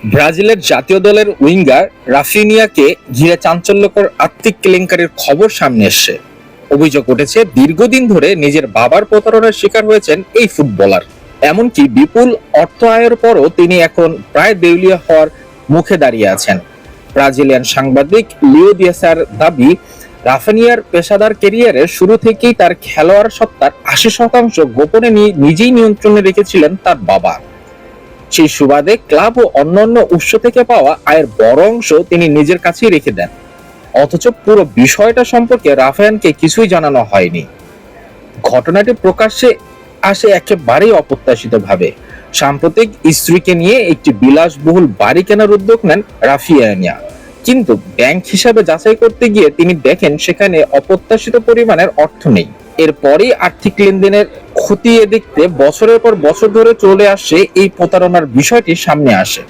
ব্রাজিলের জাতীয় দলের উইঙ্গার রাফিনিয়াকে ঘিরে চাঞ্চল্যকর আর্থিক কেলেঙ্কারির খবর সামনে এসেছে। অভিযোগ উঠেছে দীর্ঘদিন ধরে নিজের বাবার প্রতারণার শিকার হয়েছেন এই ফুটবলার। এমনকি বিপুল অর্থ আয়ের পরও তিনি এখন প্রায় দেউলিয়া হওয়ার মুখে দাঁড়িয়ে আছেন। ব্রাজিলিয়ান সাংবাদিক লিও দিয়াসের দাবি, রাফিনিয়ার পেশাদার ক্যারিয়ারের শুরু থেকেই তার খেলোয়াড় সত্তার ৮০% গোপনে নিজেই নিয়ন্ত্রণে রেখেছিলেন তার বাবা। সেই সুবাদে ক্লাব ও অন্যান্য উৎস থেকে পাওয়া আয়ের বড় অংশ তিনি নিজের কাছেই রেখে দেন। অথচ পুরো বিষয়টা সম্পর্কে রাফায়ানকে কিছুই জানানো হয়নি। ঘটনাটি প্রকাশ্যে আসে একেবারেই অপ্রত্যাশিতভাবে। সাম্প্রতিক স্ত্রীকে নিয়ে একটি বিলাসবহুল বাড়ি কেনার উদ্যোগ নেন রাফিয়ানিয়া, কিন্তু ব্যাংক হিসাবে যাচাই করতে গিয়ে তিনি দেখেন সেখানে অপ্রত্যাশিত পরিমাণের অর্থ নেই। এরপরই আর্থিক লেনদেনের খতিয়ে দেখতে বছরের পর বছর ধরে চলে আসছে এই প্রতারণার বিষয়টি সামনে আসে।